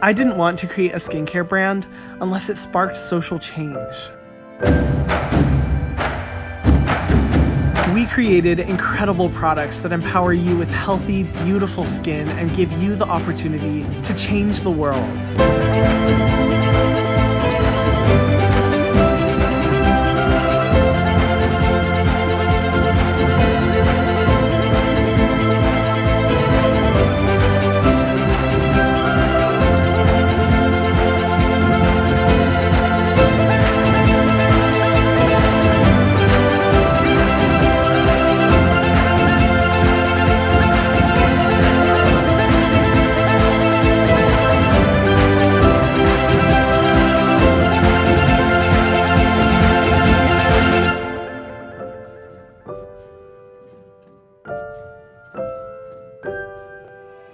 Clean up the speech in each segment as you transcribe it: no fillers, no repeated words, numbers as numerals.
I didn't want to create a skincare brand unless it sparked social change. We created incredible products that empower you with healthy, beautiful skin and give you the opportunity to change the world.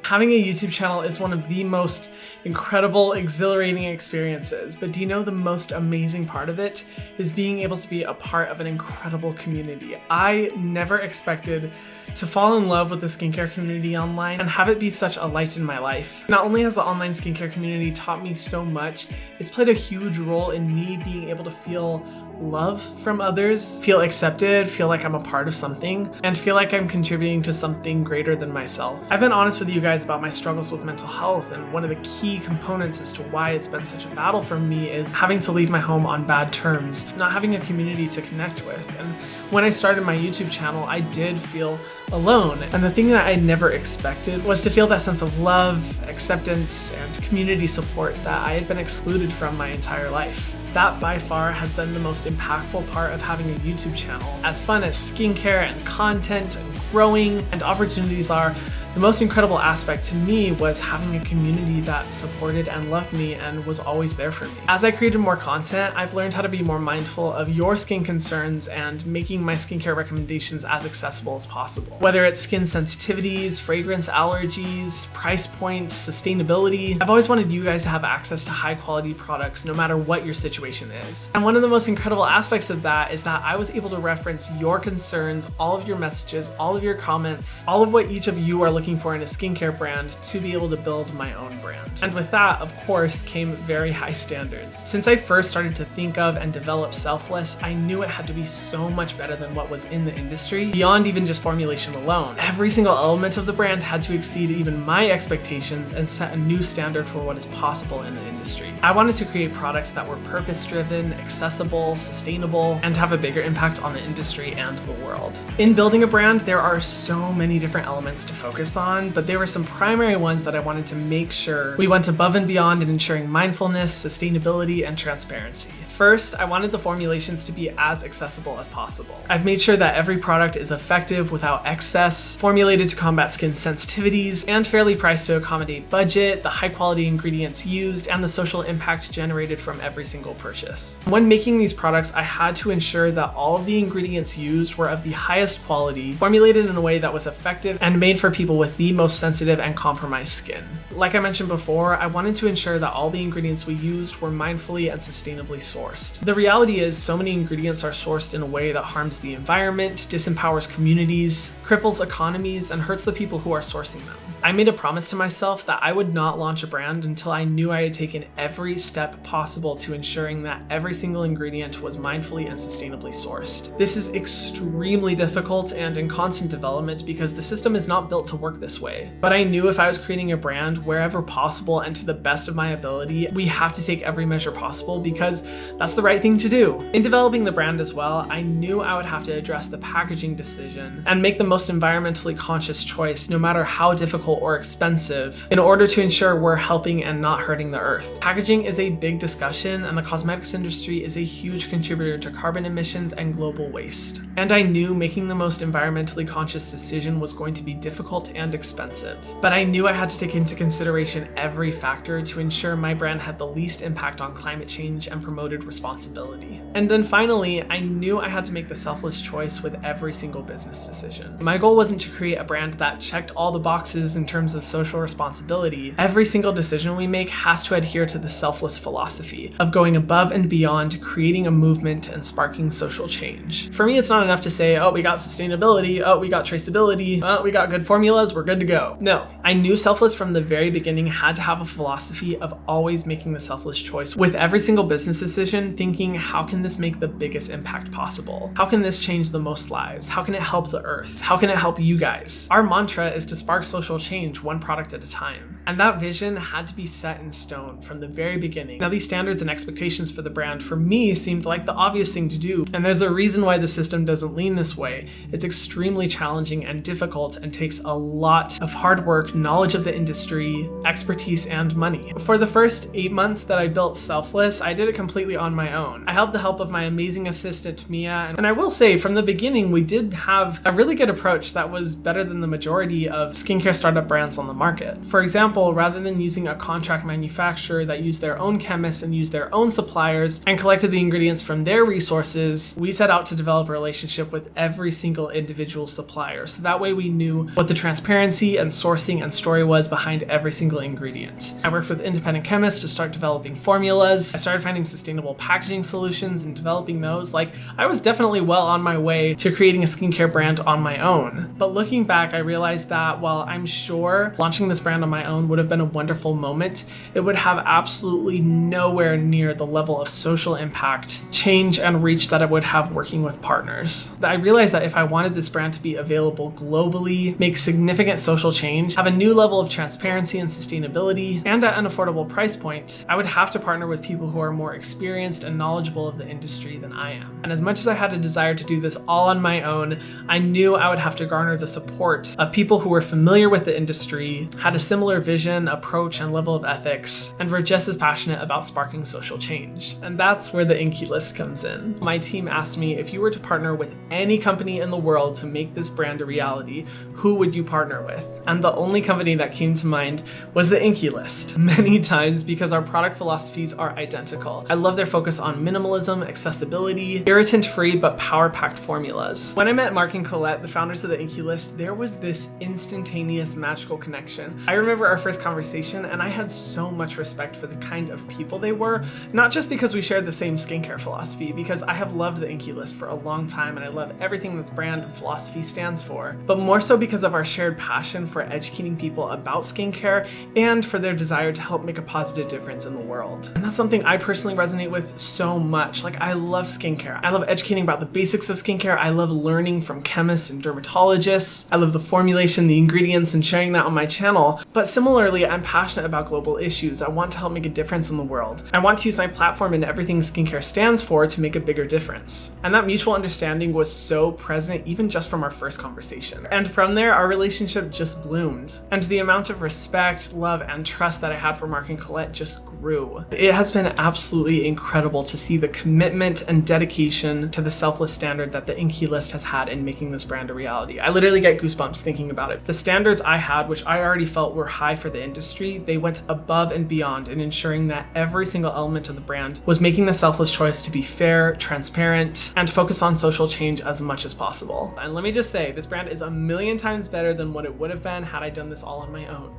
Having a YouTube channel is one of the most incredible, exhilarating experiences, but do you know the most amazing part of it is being able to be a part of an incredible community. I never expected to fall in love with the skincare community online and have it be such a light in my life. Not only has the online skincare community taught me so much, it's played a huge role in me being able to feel love from others, feel accepted, feel like I'm a part of something, and feel like I'm contributing to something greater than myself. I've been honest with you guys about my struggles with mental health, and one of the key components as to why it's been such a battle for me is having to leave my home on bad terms, not having a community to connect with. And when I started my YouTube channel, I did feel alone. And the thing that I never expected was to feel that sense of love, acceptance, and community support that I had been excluded from my entire life. That by far has been the most impactful part of having a YouTube channel. As fun as skincare and content and growing and opportunities are, the most incredible aspect to me was having a community that supported and loved me and was always there for me. As I created more content, I've learned how to be more mindful of your skin concerns and making my skincare recommendations as accessible as possible. Whether it's skin sensitivities, fragrance allergies, price point, sustainability, I've always wanted you guys to have access to high quality products no matter what your situation is. And one of the most incredible aspects of that is that I was able to reference your concerns, all of your messages, all of your comments, all of what each of you are looking for in a skincare brand to be able to build my own brand. And with that, of course, came very high standards. Since I first started to think of and develop Selfless, I knew it had to be so much better than what was in the industry, beyond even just formulation alone. Every single element of the brand had to exceed even my expectations and set a new standard for what is possible in the industry. I wanted to create products that were purpose-driven, accessible, sustainable, and have a bigger impact on the industry and the world. In building a brand, there are so many different elements to focus on, but there were some primary ones that I wanted to make sure we went above and beyond in ensuring mindfulness, sustainability, and transparency. First, I wanted the formulations to be as accessible as possible. I've made sure that every product is effective without excess, formulated to combat skin sensitivities, and fairly priced to accommodate budget, the high quality ingredients used, and the social impact generated from every single purchase. When making these products, I had to ensure that all of the ingredients used were of the highest quality, formulated in a way that was effective, and made for people with the most sensitive and compromised skin. Like I mentioned before, I wanted to ensure that all the ingredients we used were mindfully and sustainably sourced. The reality is so many ingredients are sourced in a way that harms the environment, disempowers communities, cripples economies, and hurts the people who are sourcing them. I made a promise to myself that I would not launch a brand until I knew I had taken every step possible to ensuring that every single ingredient was mindfully and sustainably sourced. This is extremely difficult and in constant development because the system is not built to work this way. But I knew if I was creating a brand wherever possible and to the best of my ability, we have to take every measure possible because that's the right thing to do. In developing the brand as well, I knew I would have to address the packaging decision and make the most environmentally conscious choice no matter how difficult or expensive in order to ensure we're helping and not hurting the earth. Packaging is a big discussion and the cosmetics industry is a huge contributor to carbon emissions and global waste. And I knew making the most environmentally conscious decision was going to be difficult and expensive. But I knew I had to take into consideration every factor to ensure my brand had the least impact on climate change and promoted responsibility. And then finally, I knew I had to make the selfless choice with every single business decision. My goal wasn't to create a brand that checked all the boxes in terms of social responsibility, every single decision we make has to adhere to the Selfless philosophy of going above and beyond, creating a movement and sparking social change. For me, it's not enough to say, oh, we got sustainability, oh, we got traceability, oh, we got good formulas, we're good to go. No, I knew Selfless from the very beginning had to have a philosophy of always making the selfless choice with every single business decision, thinking, how can this make the biggest impact possible? How can this change the most lives? How can it help the earth? How can it help you guys? Our mantra is to spark social change one product at a time. And that vision had to be set in stone from the very beginning. Now, these standards and expectations for the brand for me seemed like the obvious thing to do. And there's a reason why the system doesn't lean this way. It's extremely challenging and difficult and takes a lot of hard work, knowledge of the industry, expertise, and money. For the first 8 months that I built Selfless, I did it completely on my own. I had the help of my amazing assistant, Mia, and I will say from the beginning, we did have a really good approach that was better than the majority of skincare startup brands on the market. For example, rather than using a contract manufacturer that used their own chemists and used their own suppliers and collected the ingredients from their resources, we set out to develop a relationship with every single individual supplier. So that way we knew what the transparency and sourcing and story was behind every single ingredient. I worked with independent chemists to start developing formulas. I started finding sustainable packaging solutions and developing those. I was definitely well on my way to creating a skincare brand on my own. But looking back, I realized that while I'm sure launching this brand on my own would have been a wonderful moment, it would have absolutely nowhere near the level of social impact, change, and reach that I would have working with partners. I realized that if I wanted this brand to be available globally, make significant social change, have a new level of transparency and sustainability, and at an affordable price point, I would have to partner with people who are more experienced and knowledgeable of the industry than I am. And as much as I had a desire to do this all on my own, I knew I would have to garner the support of people who were familiar with the industry, had a similar vision, approach, and level of ethics, and were just as passionate about sparking social change. And that's where the Inky List comes in. My team asked me, if you were to partner with any company in the world to make this brand a reality, who would you partner with? And the only company that came to mind was the Inky List. Many times because our product philosophies are identical. I love their focus on minimalism, accessibility, irritant-free but power-packed formulas. When I met Mark and Colette, the founders of the Inky List, there was this instantaneous magical connection. I remember our first conversation and I had so much respect for the kind of people they were, not just because we shared the same skincare philosophy, because I have loved the Inky List for a long time and I love everything that the brand and philosophy stands for, but more so because of our shared passion for educating people about skincare and for their desire to help make a positive difference in the world. And that's something I personally resonate with so much. I love skincare. I love educating about the basics of skincare. I love learning from chemists and dermatologists. I love the formulation, the ingredients, and sharing that on my channel. But similarly, I'm passionate about global issues. I want to help make a difference in the world. I want to use my platform and everything skincare stands for to make a bigger difference. And that mutual understanding was so present even just from our first conversation. And from there, our relationship just bloomed. And the amount of respect, love, and trust that I had for Mark and Colette just grew. It has been absolutely incredible to see the commitment and dedication to the Selfless standard that the Inky List has had in making this brand a reality. I literally get goosebumps thinking about it. The standards I had, which I already felt were high for the industry, they went above and beyond in ensuring that every single element of the brand was making the Selfless choice to be fair, transparent, and focus on social change as much as possible. And let me just say, this brand is a million times better than what it would have been had I done this all on my own.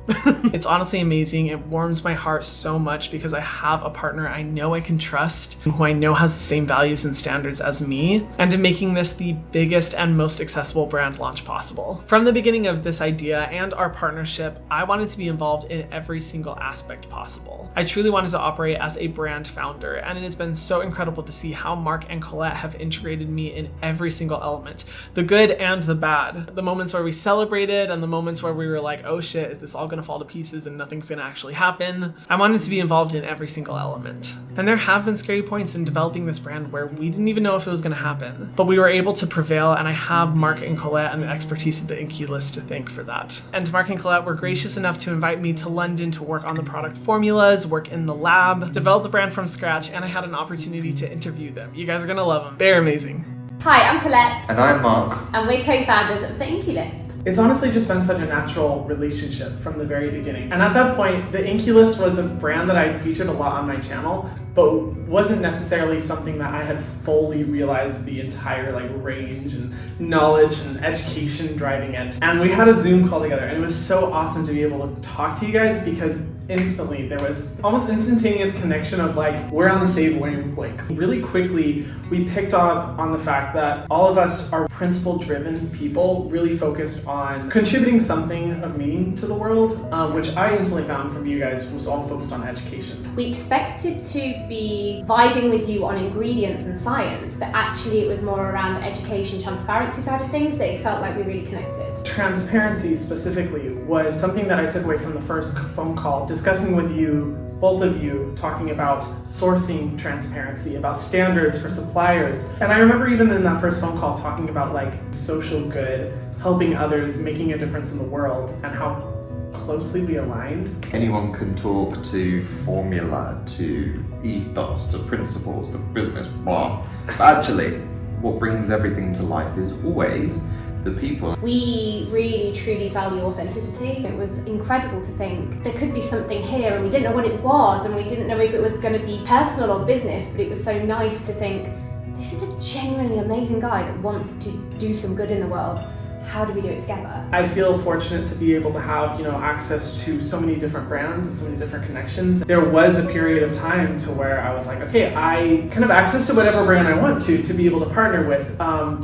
It's honestly amazing. It warms my heart so much because I have a partner I know I can trust, who I know has the same values and standards as me, and in making this the biggest and most accessible brand launch possible. From the beginning of this idea and our partnership, I wanted to be involved in every single aspect possible. I truly wanted to operate as a brand founder, and it has been so incredible to see how Mark and Colette have integrated me in every single element, the good and the bad, the moments where we celebrated and the moments where we were like, oh shit, is this all gonna fall to pieces and nothing's gonna actually happen? I wanted to be involved in every single element. And there have been scary points in developing this brand where we didn't even know if it was gonna happen, but we were able to prevail, and I have Mark and Colette and the expertise of the Inky List to thank for that. And Mark and Colette were gracious enough to invite me to London to work on the product formulas, work in the lab, develop the brand from scratch, and I had an opportunity to interview them. You guys are gonna love them. They're amazing. Hi, I'm Colette. And I'm Mark. And we're co-founders of the Inky List. It's honestly just been such a natural relationship from the very beginning. And at that point, the Inculus was a brand that I'd featured a lot on my channel, but wasn't necessarily something that I had fully realized the entire range and knowledge and education driving it. And we had a Zoom call together, and it was so awesome to be able to talk to you guys, because instantly there was almost instantaneous connection of we're on the same wavelength. Really quickly, we picked up on the fact that all of us are principle-driven people, really focused on contributing something of meaning to the world, which I instantly found from you guys was all focused on education. We expected to be vibing with you on ingredients and science, but actually it was more around the education, transparency side of things that it felt like we really connected. Transparency specifically was something that I took away from the first phone call, discussing with you, both of you, talking about sourcing transparency, about standards for suppliers. And I remember even in that first phone call talking about social good, helping others, making a difference in the world, and how closely we aligned. Anyone can talk to formula, to ethos, to principles, to business, blah. But actually, what brings everything to life is always the people. We really truly value authenticity. It was incredible to think there could be something here and we didn't know what it was, and we didn't know if it was going to be personal or business, but it was so nice to think this is a genuinely amazing guy that wants to do some good in the world. How do we do it together? I feel fortunate to be able to have, access to so many different brands and so many different connections. There was a period of time to where I was like, okay, I can have access to whatever brand I want to be able to partner with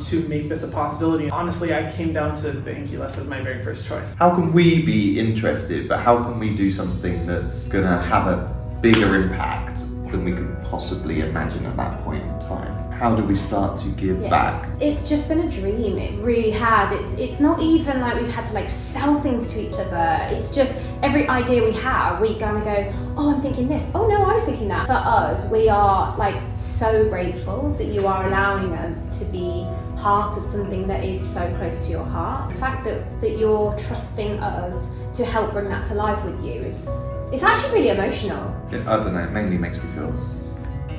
to make this a possibility. Honestly, I came down to the Inculus as my very first choice. How can we be interested, but how can we do something that's gonna have a bigger impact than we could possibly imagine at that point in time? How do we start to give back? It's just been a dream, it really has. It's not even like we've had to sell things to each other. It's just every idea we have, we kind of go, oh, I'm thinking this. Oh no, I was thinking that. For us, we are so grateful that you are allowing us to be part of something that is so close to your heart. The fact that you're trusting us to help bring that to life with you it's actually really emotional. I don't know, it mainly makes me feel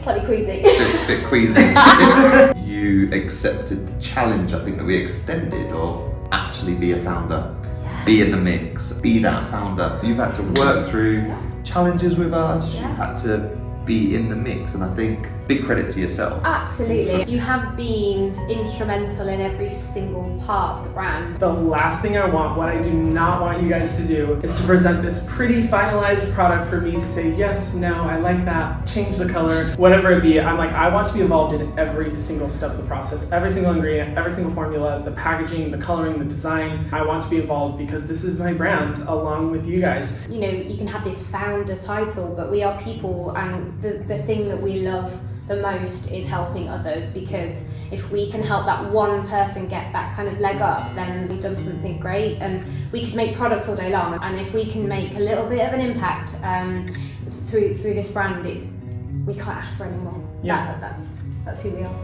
slightly queasy. bit queasy. You accepted the challenge, I think, that we extended of actually be a founder, be in the mix, be that founder. You've had to work through challenges with us, you've had to be in the mix, and I think big credit to yourself. Absolutely. You have been instrumental in every single part of the brand. The last thing I want, what I do not want you guys to do, is to present this pretty finalized product for me to say, yes, no, I like that, change the color, whatever it be. I want to be involved in every single step of the process, every single ingredient, every single formula, the packaging, the coloring, the design. I want to be involved because this is my brand along with you guys. You can have this founder title, but we are people, and the thing that we love the most is helping others, because if we can help that one person get that kind of leg up, then we've done something great. And we could make products all day long, and if we can make a little bit of an impact through this brand, we can't ask for any more. Yeah. That's who we are.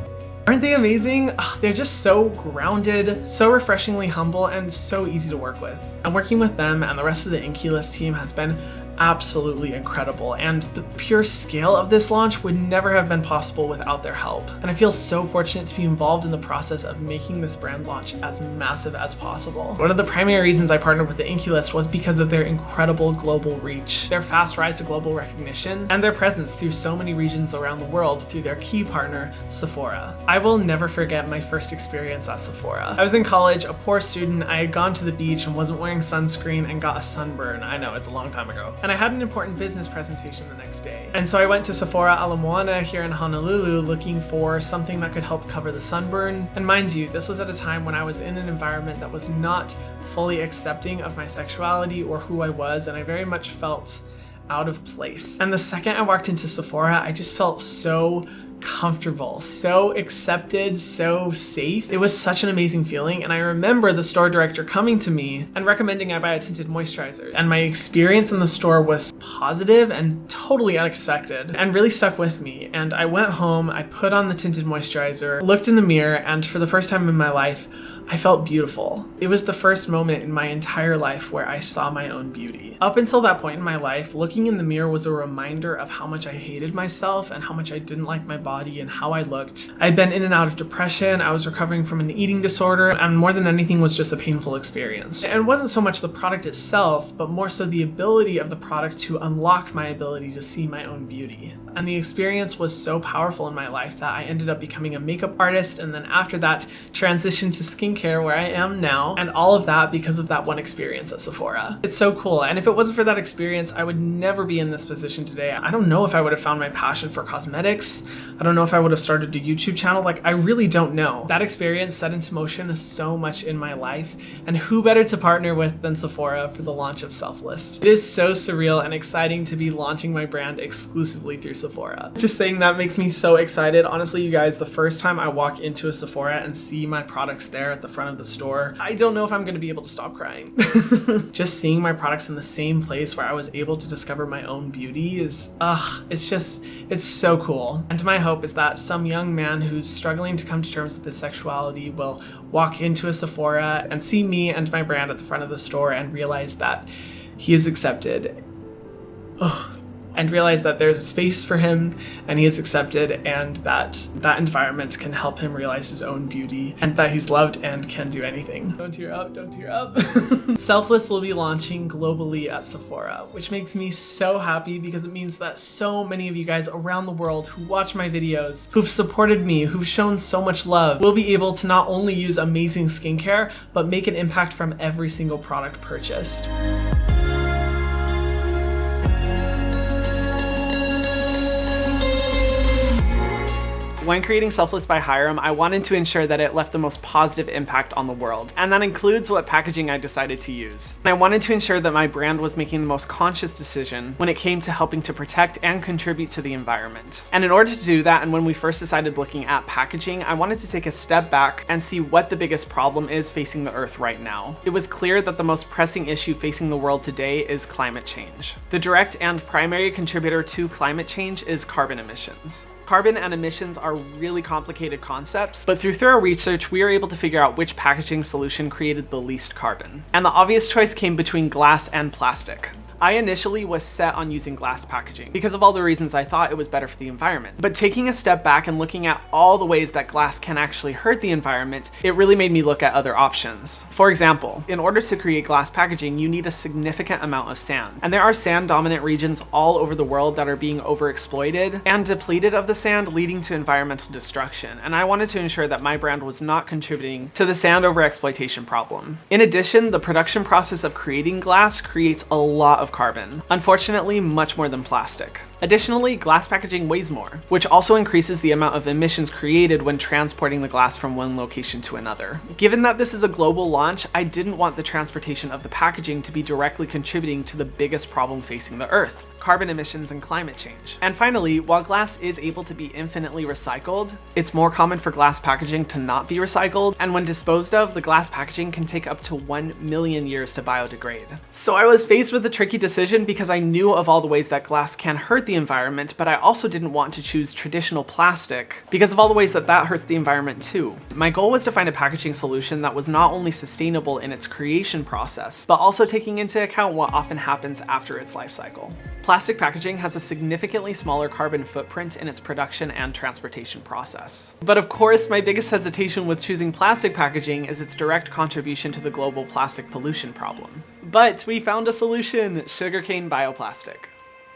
Aren't they amazing? They're just so grounded, so refreshingly humble, and so easy to work with. And working with them and the rest of the Inculus team has been absolutely incredible, and the pure scale of this launch would never have been possible without their help. And I feel so fortunate to be involved in the process of making this brand launch as massive as possible. One of the primary reasons I partnered with the Inculus was because of their incredible global reach, their fast rise to global recognition, and their presence through so many regions around the world through their key partner, Sephora. I will never forget my first experience at Sephora. I was in college, a poor student. I had gone to the beach and wasn't wearing sunscreen and got a sunburn. I know, it's a long time ago. And I had an important business presentation the next day. And so I went to Sephora Ala Moana here in Honolulu looking for something that could help cover the sunburn. And mind you, this was at a time when I was in an environment that was not fully accepting of my sexuality or who I was, and I very much felt out of place. And the second I walked into Sephora, I just felt so comfortable, so accepted, so safe. It was such an amazing feeling, and I remember the store director coming to me and recommending I buy a tinted moisturizer. And my experience in the store was positive and totally unexpected and really stuck with me. And I went home, I put on the tinted moisturizer, looked in the mirror, and for the first time in my life, I felt beautiful. It was the first moment in my entire life where I saw my own beauty. Up until that point in my life, looking in the mirror was a reminder of how much I hated myself and how much I didn't like my body and how I looked. I'd been in and out of depression, I was recovering from an eating disorder, and more than anything was just a painful experience. And it wasn't so much the product itself, but more so the ability of the product to unlock my ability to see my own beauty. And the experience was so powerful in my life that I ended up becoming a makeup artist, and then after that transitioned to skincare where I am now, and all of that because of that one experience at Sephora. It's so cool, and if it wasn't for that experience, I would never be in this position today. I don't know if I would have found my passion for cosmetics. I don't know if I would have started a YouTube channel. Like, I really don't know. That experience set into motion so much in my life, and who better to partner with than Sephora for the launch of Selfless. It is so surreal and exciting to be launching my brand exclusively through Sephora. Just saying that makes me so excited. Honestly, you guys, the first time I walk into a Sephora and see my products there at the front of the store, I don't know if I'm gonna be able to stop crying. Just seeing my products in the same place where I was able to discover my own beauty is, it's so cool. And my hope is that some young man who's struggling to come to terms with his sexuality will walk into a Sephora and see me and my brand at the front of the store and realize that he is accepted. And realize that there's a space for him and he is accepted, and that that environment can help him realize his own beauty and that he's loved and can do anything. Don't tear up, don't tear up. Selfless will be launching globally at Sephora, which makes me so happy because it means that so many of you guys around the world who watch my videos, who've supported me, who've shown so much love, will be able to not only use amazing skincare, but make an impact from every single product purchased. When creating Selfless by Hyram, I wanted to ensure that it left the most positive impact on the world, and that includes what packaging I decided to use. And I wanted to ensure that my brand was making the most conscious decision when it came to helping to protect and contribute to the environment. And in order to do that, and when we first decided looking at packaging, I wanted to take a step back and see what the biggest problem is facing the Earth right now. It was clear that the most pressing issue facing the world today is climate change. The direct and primary contributor to climate change is carbon emissions. Carbon and emissions are really complicated concepts, but through thorough research, we were able to figure out which packaging solution created the least carbon. And the obvious choice came between glass and plastic. I initially was set on using glass packaging because of all the reasons I thought it was better for the environment. But taking a step back and looking at all the ways that glass can actually hurt the environment, it really made me look at other options. For example, in order to create glass packaging, you need a significant amount of sand. And there are sand-dominant regions all over the world that are being overexploited and depleted of the sand, leading to environmental destruction. And I wanted to ensure that my brand was not contributing to the sand overexploitation problem. In addition, the production process of creating glass creates a lot of carbon. Unfortunately, much more than plastic. Additionally, glass packaging weighs more, which also increases the amount of emissions created when transporting the glass from one location to another. Given that this is a global launch, I didn't want the transportation of the packaging to be directly contributing to the biggest problem facing the Earth: carbon emissions and climate change. And finally, while glass is able to be infinitely recycled, it's more common for glass packaging to not be recycled, and when disposed of, the glass packaging can take up to 1 million years to biodegrade. So I was faced with a tricky decision because I knew of all the ways that glass can hurt the environment, but I also didn't want to choose traditional plastic because of all the ways that that hurts the environment too. My goal was to find a packaging solution that was not only sustainable in its creation process, but also taking into account what often happens after its life cycle. Plastic packaging has a significantly smaller carbon footprint in its production and transportation process. But of course, my biggest hesitation with choosing plastic packaging is its direct contribution to the global plastic pollution problem. But we found a solution: sugarcane bioplastic.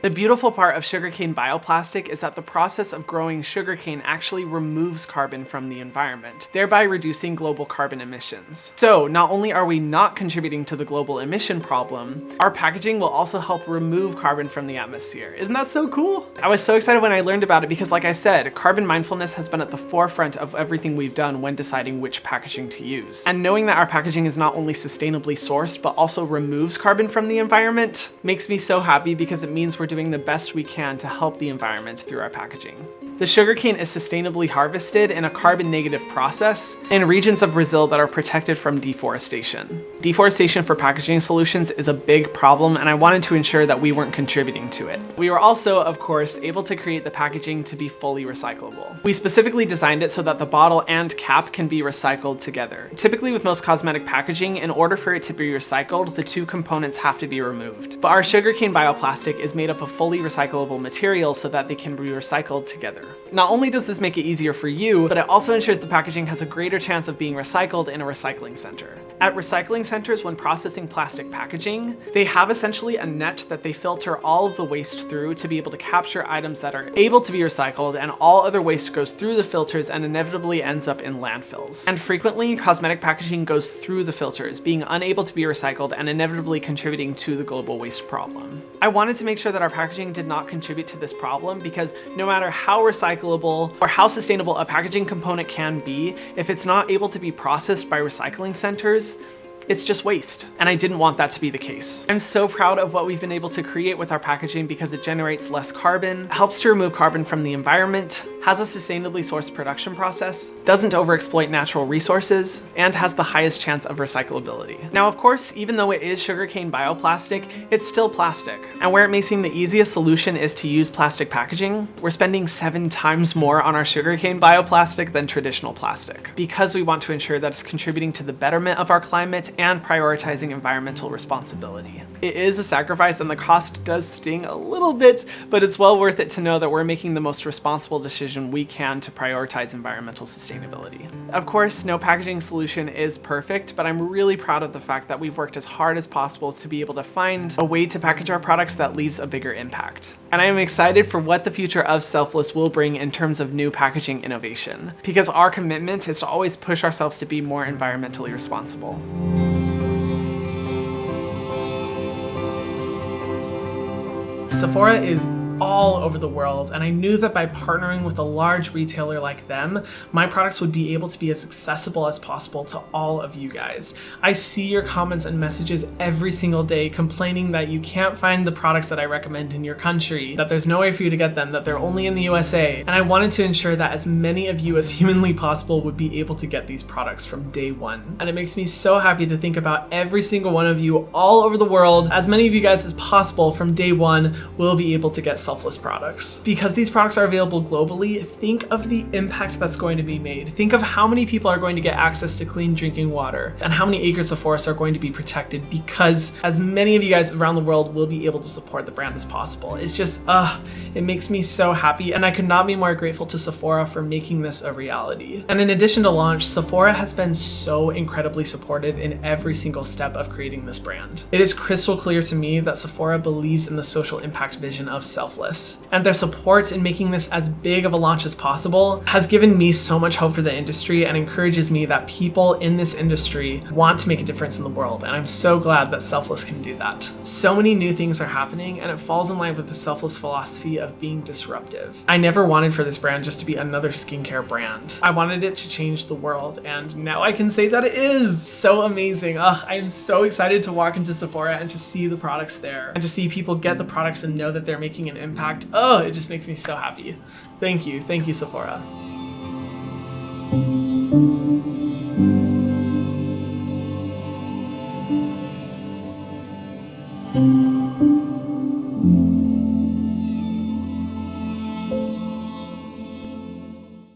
The beautiful part of sugarcane bioplastic is that the process of growing sugarcane actually removes carbon from the environment, thereby reducing global carbon emissions. So not only are we not contributing to the global emission problem, our packaging will also help remove carbon from the atmosphere. Isn't that so cool? I was so excited when I learned about it because, like I said, carbon mindfulness has been at the forefront of everything we've done when deciding which packaging to use. And knowing that our packaging is not only sustainably sourced, but also removes carbon from the environment makes me so happy because it means we're doing the best we can to help the environment through our packaging. The sugarcane is sustainably harvested in a carbon-negative process in regions of Brazil that are protected from deforestation. Deforestation for packaging solutions is a big problem, and I wanted to ensure that we weren't contributing to it. We were also, of course, able to create the packaging to be fully recyclable. We specifically designed it so that the bottle and cap can be recycled together. Typically with most cosmetic packaging, in order for it to be recycled, the two components have to be removed. But our sugarcane bioplastic is made up of fully recyclable materials so that they can be recycled together. Not only does this make it easier for you, but it also ensures the packaging has a greater chance of being recycled in a recycling center. At recycling centers, when processing plastic packaging, they have essentially a net that they filter all of the waste through to be able to capture items that are able to be recycled, and all other waste goes through the filters and inevitably ends up in landfills. And frequently, cosmetic packaging goes through the filters, being unable to be recycled and inevitably contributing to the global waste problem. I wanted to make sure that our packaging did not contribute to this problem because no matter how recyclable or how sustainable a packaging component can be, if it's not able to be processed by recycling centers, it's just waste, and I didn't want that to be the case. I'm so proud of what we've been able to create with our packaging because it generates less carbon, helps to remove carbon from the environment, has a sustainably sourced production process, doesn't overexploit natural resources, and has the highest chance of recyclability. Now, of course, even though it is sugarcane bioplastic, it's still plastic. And where it may seem the easiest solution is to use plastic packaging, we're spending 7 times more on our sugarcane bioplastic than traditional plastic, because we want to ensure that it's contributing to the betterment of our climate and prioritizing environmental responsibility. It is a sacrifice and the cost does sting a little bit, but it's well worth it to know that we're making the most responsible decision we can to prioritize environmental sustainability. Of course, no packaging solution is perfect, but I'm really proud of the fact that we've worked as hard as possible to be able to find a way to package our products that leaves a bigger impact. And I am excited for what the future of Selfless will bring in terms of new packaging innovation, because our commitment is to always push ourselves to be more environmentally responsible. Sephora is all over the world, and I knew that by partnering with a large retailer like them, my products would be able to be as accessible as possible to all of you guys. I see your comments and messages every single day complaining that you can't find the products that I recommend in your country, that there's no way for you to get them, that they're only in the USA, and I wanted to ensure that as many of you as humanly possible would be able to get these products from day one. And it makes me so happy to think about every single one of you all over the world. As many of you guys as possible from day one will be able to get Selfless products. Because these products are available globally, think of the impact that's going to be made. Think of how many people are going to get access to clean drinking water and how many acres of forest are going to be protected because as many of you guys around the world will be able to support the brand as possible. It's just, it makes me so happy, and I could not be more grateful to Sephora for making this a reality. And in addition to launch, Sephora has been so incredibly supportive in every single step of creating this brand. It is crystal clear to me that Sephora believes in the social impact vision of Selfless. And their support in making this as big of a launch as possible has given me so much hope for the industry and encourages me that people in this industry want to make a difference in the world. And I'm so glad that Selfless can do that. So many new things are happening, and it falls in line with the Selfless philosophy of being disruptive. I never wanted for this brand just to be another skincare brand. I wanted it to change the world, and now I can say that it is. So amazing. I am so excited to walk into Sephora and to see the products there and to see people get the products and know that they're making an impact. It just makes me so happy. Thank you, Sephora.